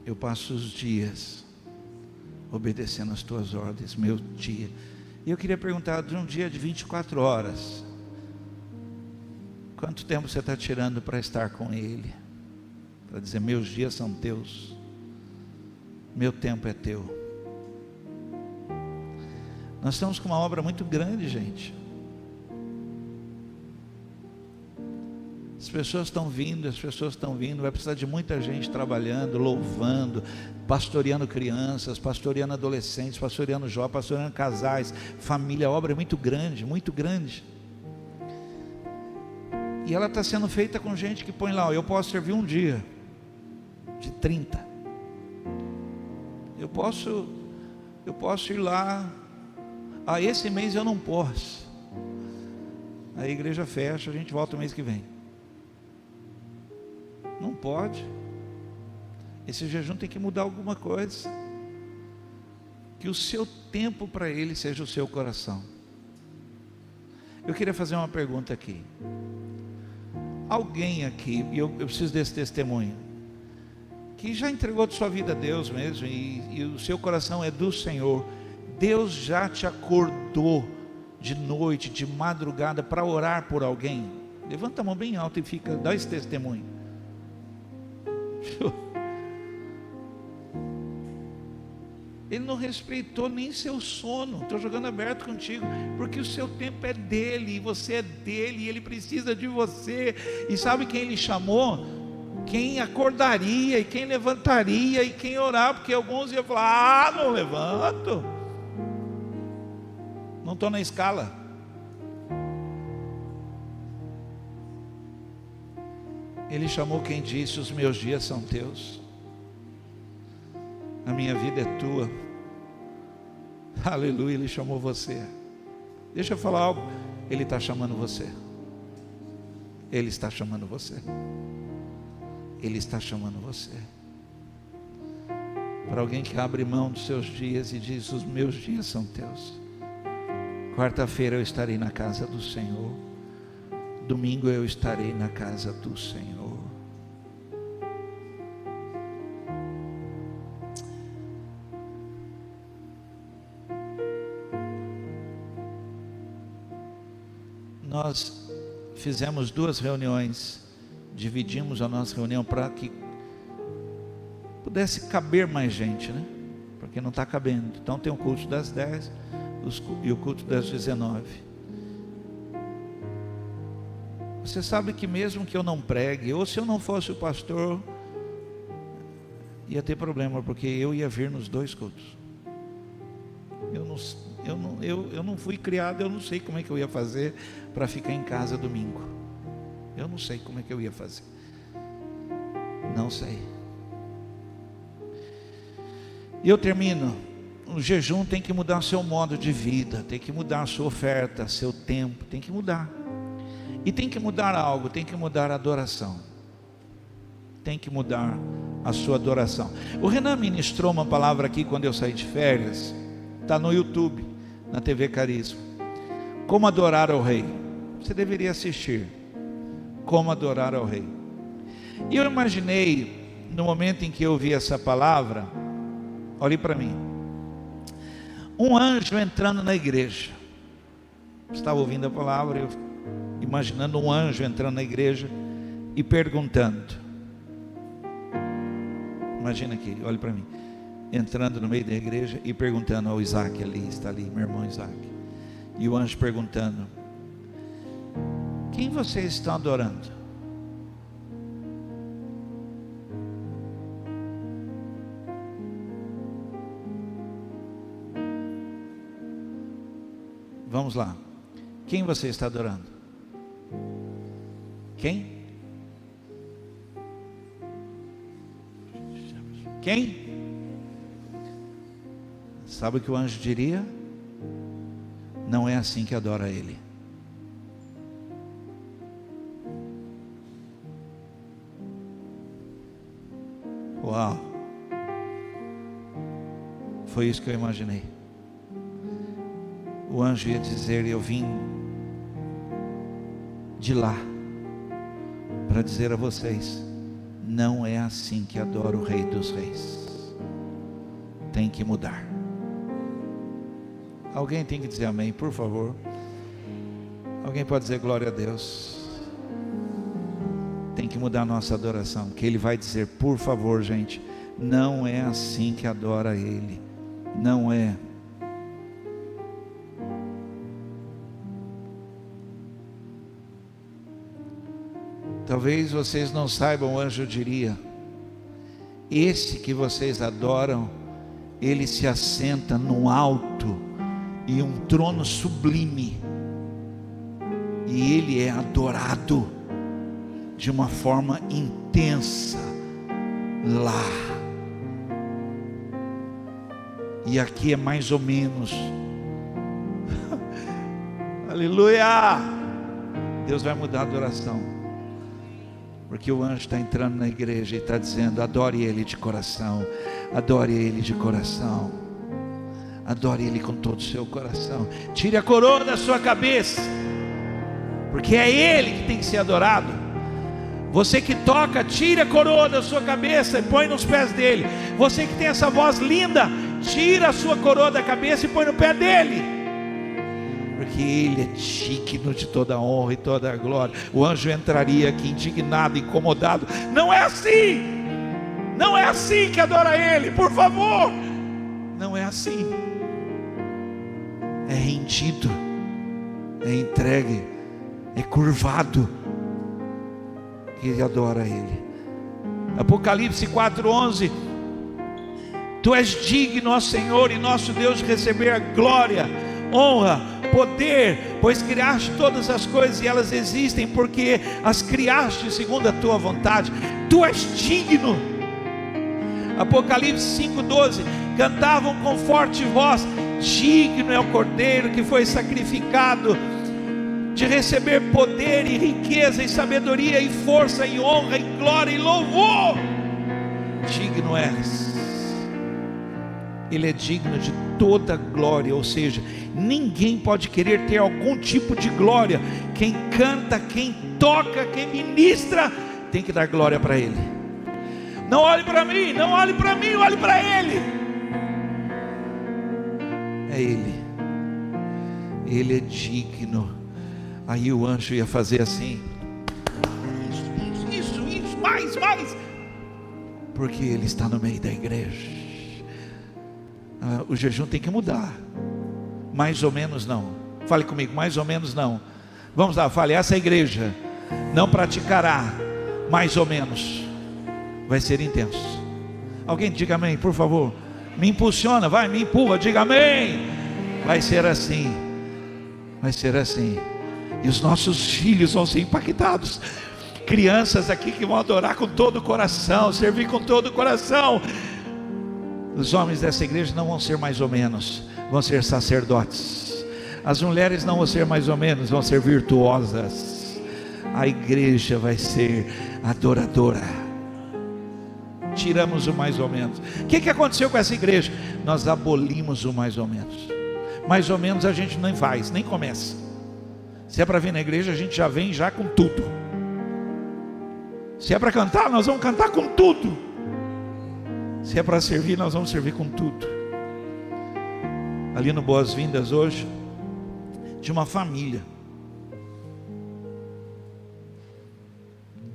Eu passo os dias obedecendo as tuas ordens, meu dia. E eu queria perguntar, de um dia de 24 horas, quanto tempo você está tirando para estar com Ele? Para dizer: meus dias são teus, meu tempo é teu. Nós estamos com uma obra muito grande, gente. As pessoas estão vindo, vai precisar de muita gente trabalhando, louvando, pastoreando crianças, pastoreando adolescentes, pastoreando jovens, pastoreando casais, família. A obra é muito grande, muito grande. E ela está sendo feita com gente que põe lá: eu posso servir um dia de 30. Eu posso ir lá. Ah, esse mês eu não posso. A igreja fecha, a gente volta o mês que vem. Não pode. Esse jejum tem que mudar alguma coisa. Que o seu tempo para Ele seja o seu coração. Eu queria fazer uma pergunta aqui. Alguém aqui, e eu preciso desse testemunho, que já entregou de sua vida a Deus mesmo, e o seu coração é do Senhor. Deus já te acordou de noite, de madrugada, para orar por alguém? Levanta a mão bem alta e dá esse testemunho. Ele não respeitou nem seu sono. Estou jogando aberto contigo, porque o seu tempo é dele, e você é dele, e ele precisa de você. E sabe quem ele chamou? Quem acordaria, e quem levantaria, e quem orar, porque alguns iam falar: ah, não levanto, não estou na escala. Ele chamou quem disse: os meus dias são teus, a minha vida é tua. Aleluia. Ele chamou você. Deixa eu falar algo. Ele está chamando você. Ele está chamando você. Ele está chamando você. Para alguém que abre mão dos seus dias e diz: os meus dias são teus. Quarta-feira eu estarei na casa do Senhor. Domingo eu estarei na casa do Senhor. Nós fizemos 2 reuniões, dividimos a nossa reunião para que pudesse caber mais gente, né? Porque não está cabendo. Então tem o culto das 10 e o culto das 19. Você sabe que mesmo que eu não pregue, ou se eu não fosse o pastor, ia ter problema, porque eu ia vir nos 2 cultos. Eu não fui criado, eu não sei como é que eu ia fazer para ficar em casa domingo. Eu não sei como é que eu ia fazer. Não sei. E eu termino o jejum tem que mudar seu modo de vida, tem que mudar a sua oferta, seu tempo, tem que mudar. E tem que mudar algo, tem que mudar a adoração. Tem que mudar a sua adoração. O Renan ministrou uma palavra aqui quando eu saí de férias. Está no YouTube, na TV Carisma. Como adorar ao Rei. Você deveria assistir. Como adorar ao Rei. E eu imaginei, no momento em que eu ouvi essa palavra, olhe para mim, um anjo entrando na igreja. Estava ouvindo a palavra, eu imaginando um anjo entrando na igreja e perguntando. Imagina aqui, olhe para mim, entrando no meio da igreja e perguntando ao Isaac ali, está ali, meu irmão Isaac. E o anjo perguntando: quem vocês estão adorando? Vamos lá. Quem você está adorando? Quem? Quem? Sabe o que o anjo diria? Não é assim que adora ele. Uau! Foi isso que eu imaginei. O anjo ia dizer: eu vim de lá para dizer a vocês, não é assim que adora o Rei dos Reis. Tem que mudar. Alguém tem que dizer amém, por favor. Alguém pode dizer glória a Deus. Tem que mudar a nossa adoração, que Ele vai dizer: por favor, gente, não é assim que adora Ele. Não é. Talvez vocês não saibam, o anjo diria: esse que vocês adoram, ele se assenta no alto e um trono sublime, e ele é adorado de uma forma intensa lá, e aqui é mais ou menos. Aleluia! Deus vai mudar a adoração. Porque o anjo está entrando na igreja e está dizendo: adore Ele de coração, adore Ele de coração, adore Ele com todo o seu coração. Tire a coroa da sua cabeça, porque é Ele que tem que ser adorado. Você que toca, tire a coroa da sua cabeça e põe nos pés dele. Você que tem essa voz linda, tira a sua coroa da cabeça e põe no pé dele, porque Ele é digno de toda a honra e toda a glória. O anjo entraria aqui indignado, incomodado. Não é assim, não é assim que adora Ele, por favor. Não é assim. É rendido, é entregue, é curvado, que Ele adora Ele. Apocalipse 4:11: Tu és digno, ó Senhor e nosso Deus, de receber a glória, honra, poder, pois criaste todas as coisas e elas existem, porque as criaste segundo a tua vontade. Tu és digno. Apocalipse 5:12: cantavam com forte voz: digno é o Cordeiro que foi sacrificado, de receber poder e riqueza e sabedoria e força e honra e glória e louvor. Digno és. Ele é digno de toda glória, ou seja, ninguém pode querer ter algum tipo de glória. Quem canta, quem toca, quem ministra, tem que dar glória para Ele. Não olhe para mim, não olhe para mim, olhe para Ele. É Ele. Ele é digno. Aí o anjo ia fazer assim: isso, mais, porque Ele está no meio da igreja. O jejum tem que mudar. Mais ou menos não. Fale comigo, mais ou menos não. Vamos lá, fale: essa igreja não praticará mais ou menos. Vai ser intenso. Alguém diga amém, por favor. Me impulsiona, vai, me empurra, diga amém. Vai ser assim. Vai ser assim. E os nossos filhos vão ser impactados. Crianças aqui que vão adorar com todo o coração, servir com todo o coração. Os homens dessa igreja não vão ser mais ou menos, vão ser sacerdotes. As mulheres não vão ser mais ou menos, vão ser virtuosas. A igreja vai ser adoradora. Tiramos o mais ou menos. O que aconteceu com essa igreja? Nós abolimos o mais ou menos. Mais ou menos a gente nem faz, nem começa. Se é para vir na igreja, a gente já vem já com tudo. Se é para cantar, nós vamos cantar com tudo. Se é para servir, nós vamos servir com tudo. Ali no Boas-Vindas hoje, de uma família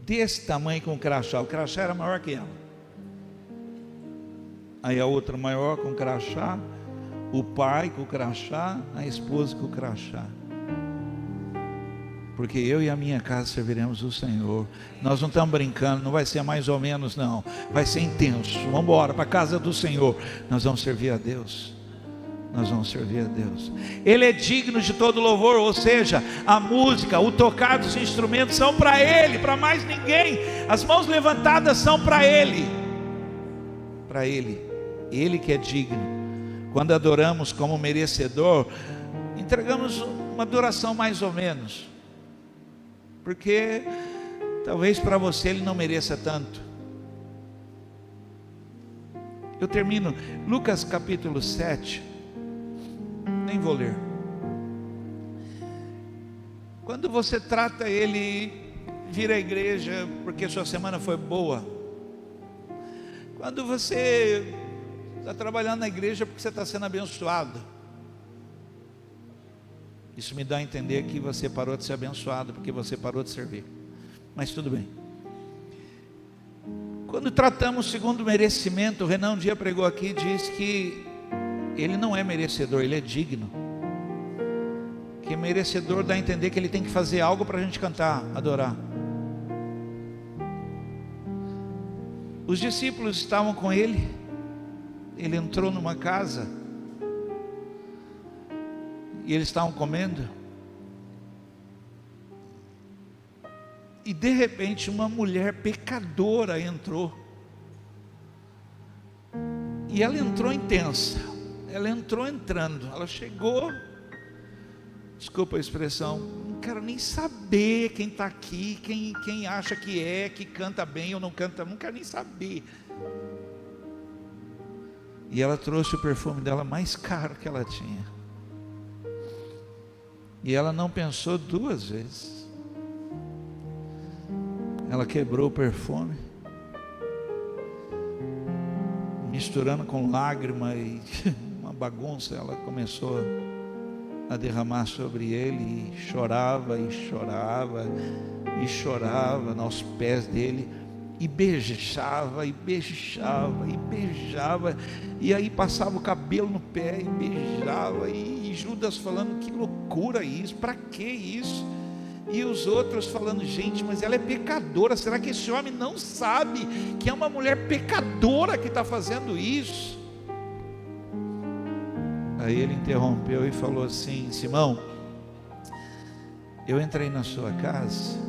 desse tamanho com o crachá. O crachá era maior que ela. Aí a outra maior com o crachá, o pai com o crachá, a esposa com o crachá. Porque eu e a minha casa serviremos o Senhor. Nós não estamos brincando, não vai ser mais ou menos não, vai ser intenso. Vamos embora para a casa do Senhor. Nós vamos servir a Deus. Nós vamos servir a Deus. Ele é digno de todo louvor. Ou seja, a música, o tocar dos instrumentos são para Ele, para mais ninguém. As mãos levantadas são para Ele. Para Ele. Ele que é digno. Quando adoramos como merecedor, entregamos uma adoração mais ou menos, porque talvez para você Ele não mereça tanto. Eu termino Lucas capítulo 7. Nem vou ler. Quando você trata Ele, vir à igreja porque sua semana foi boa. Quando você está trabalhando na igreja porque você está sendo abençoado. Isso me dá a entender que você parou de ser abençoado porque você parou de servir. Mas tudo bem. Quando tratamos segundo merecimento, o Renan um dia pregou aqui e disse que ele não é merecedor, ele é digno. Que merecedor dá a entender que ele tem que fazer algo para a gente cantar, adorar. Os discípulos estavam com ele. Ele entrou numa casa e eles estavam comendo, e de repente uma mulher pecadora entrou, e ela entrou intensa, ela entrou entrando, ela chegou, desculpa a expressão, não quero nem saber quem está aqui, quem acha que canta bem ou não canta, não quero nem saber. E ela trouxe o perfume dela mais caro que ela tinha. E ela não pensou duas vezes. Ela quebrou o perfume, misturando com lágrima e uma bagunça, ela começou a derramar sobre ele, e chorava, e chorava, e chorava aos pés dele, e beijava, e beijava, e beijava, e aí passava o cabelo no pé, e beijava, e Judas falando, que loucura isso, para que isso? E os outros falando, gente, mas ela é pecadora, será que esse homem não sabe que é uma mulher pecadora que está fazendo isso? Aí ele interrompeu e falou assim, Simão, eu entrei na sua casa,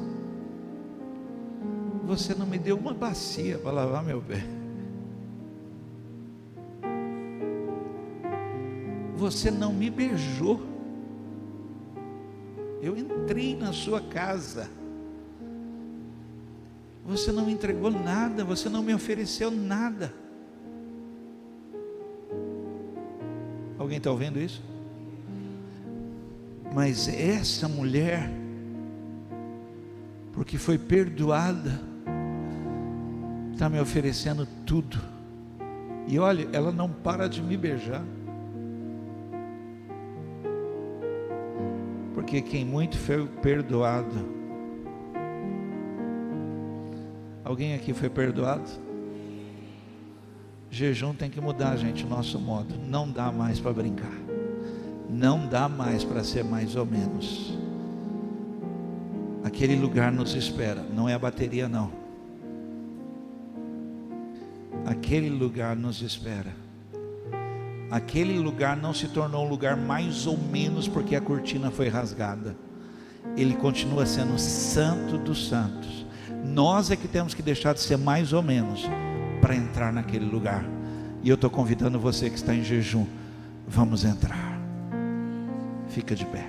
você não me deu uma bacia para lavar meu pé, você não me beijou, eu entrei na sua casa, você não me entregou nada, você não me ofereceu nada. Alguém está ouvindo isso? Mas essa mulher, porque foi perdoada, está me oferecendo tudo. E olha, ela não para de me beijar. Porque quem muito foi perdoado. Alguém aqui foi perdoado? Jejum tem que mudar, gente, o nosso modo. Não dá mais para brincar. Não dá mais para ser mais ou menos. Aquele lugar nos espera. Não é a bateria não. Aquele lugar nos espera. Aquele lugar não se tornou um lugar mais ou menos porque a cortina foi rasgada. Ele continua sendo santo dos santos. Nós é que temos que deixar de ser mais ou menos para entrar naquele lugar. E eu estou convidando você que está em jejum, vamos entrar. Fica de pé.